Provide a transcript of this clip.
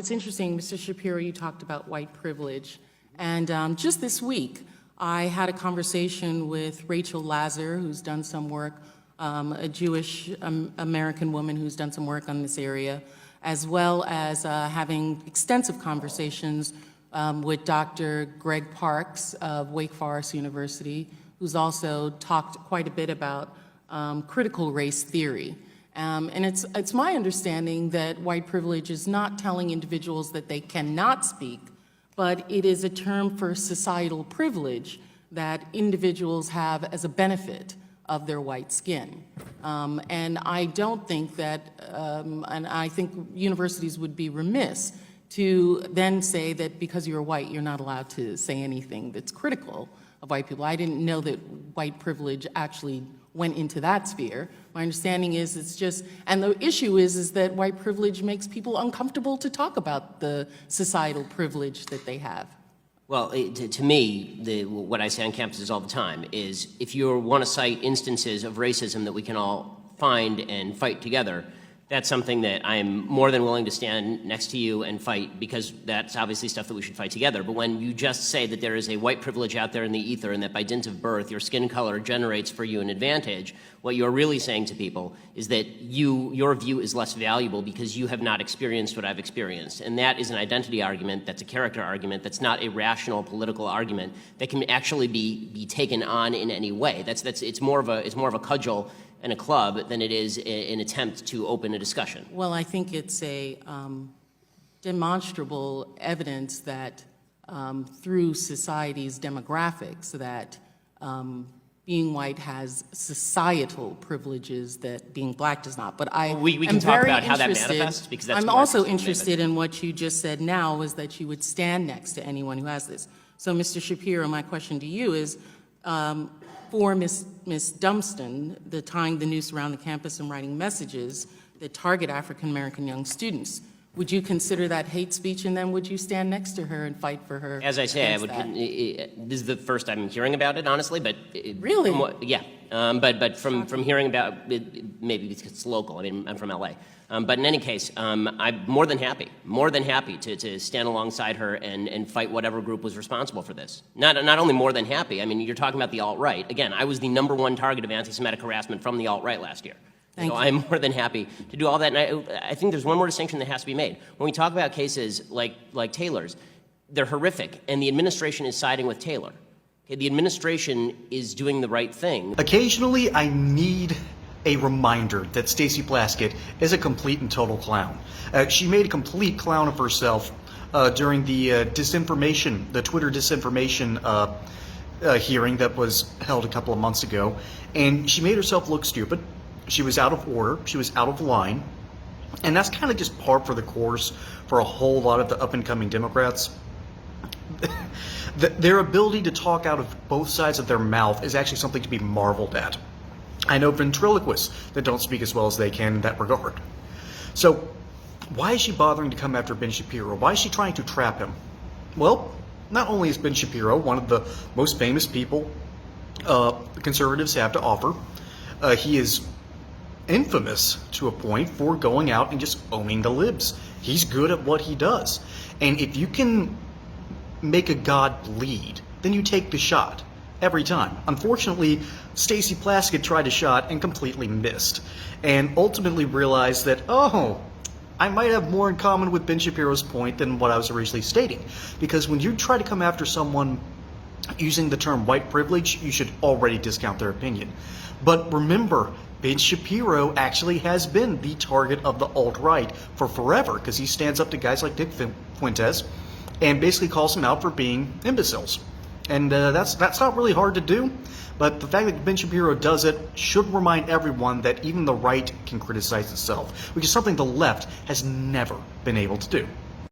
it's interesting, Mr. Shapiro, you talked about white privilege. And just this week, I had a conversation with Rachel Lazar, who's done some work, a Jewish American woman who's done some work on this area, as well as having extensive conversations with Dr. Greg Parks of Wake Forest University, who's also talked quite a bit about critical race theory. And it's my understanding that white privilege is not telling individuals that they cannot speak, but it is a term for societal privilege that individuals have as a benefit of their white skin. And I don't think that, and I think universities would be remiss to then say that because you're white, you're not allowed to say anything that's critical of white people. I didn't know that white privilege actually went into that sphere. My understanding is it's just, and the issue is that white privilege makes people uncomfortable to talk about the societal privilege that they have. Well, to me, what I say on campuses all the time is if you want to cite instances of racism that we can all find and fight together, that's something that I'm more than willing to stand next to you and fight, because that's obviously stuff that we should fight together. But when you just say that there is a white privilege out there in the ether and that by dint of birth your skin color generates for you an advantage, what you're really saying to people is that your view is less valuable because you have not experienced what I've experienced. And that is an identity argument, that's a character argument, that's not a rational political argument that can actually be taken on in any way. It's more of a cudgel and a club than it is an attempt to open a discussion. Well, I think it's a demonstrable evidence that through society's demographics that being white has societal privileges that being black does not. But we can talk about how that manifests, because that's I'm also interested in what you just said now, is that you would stand next to anyone who has this. So, Mr. Shapiro, my question to you is, for Ms. Dunston, the tying the noose around the campus and writing messages that target African-American young students, would you consider that hate speech, and then would you stand next to her and fight for her? As I say, I would. This is the first I'm hearing about it, honestly. But really, yeah. But from hearing about it, maybe because it's local. I mean, I'm from LA. But in any case, I'm more than happy to stand alongside her and fight whatever group was responsible for this. Not only more than happy. I mean, you're talking about the alt-right. Again, I was the #1 target of anti-Semitic harassment from the alt-right last year. So I'm more than happy to do all that. And I think there's one more distinction that has to be made. When we talk about cases like Taylor's, they're horrific, and the administration is siding with Taylor. Okay, the administration is doing the right thing. Occasionally, I need a reminder that Stacey Plaskett is a complete and total clown. She made a complete clown of herself during the Twitter disinformation hearing that was held a couple of months ago, and she made herself look stupid. She was out of order. She was out of line. And that's kind of just par for the course for a whole lot of the up-and-coming Democrats. Their ability to talk out of both sides of their mouth is actually something to be marveled at. I know ventriloquists that don't speak as well as they can in that regard. So why is she bothering to come after Ben Shapiro? Why is she trying to trap him? Well, not only is Ben Shapiro one of the most famous people the conservatives have to offer, he is infamous to a point for going out and just owning the libs. He's good at what he does. And if you can make a god bleed, then you take the shot every time. Unfortunately, Stacey Plaskett tried a shot and completely missed, and ultimately realized that, oh, I might have more in common with Ben Shapiro's point than what I was originally stating. Because when you try to come after someone using the term white privilege, you should already discount their opinion. But remember, Ben Shapiro actually has been the target of the alt-right for forever, because he stands up to guys like Dick Fuentes and basically calls them out for being imbeciles. And that's not really hard to do, but the fact that Ben Shapiro does it should remind everyone that even the right can criticize itself, which is something the left has never been able to do.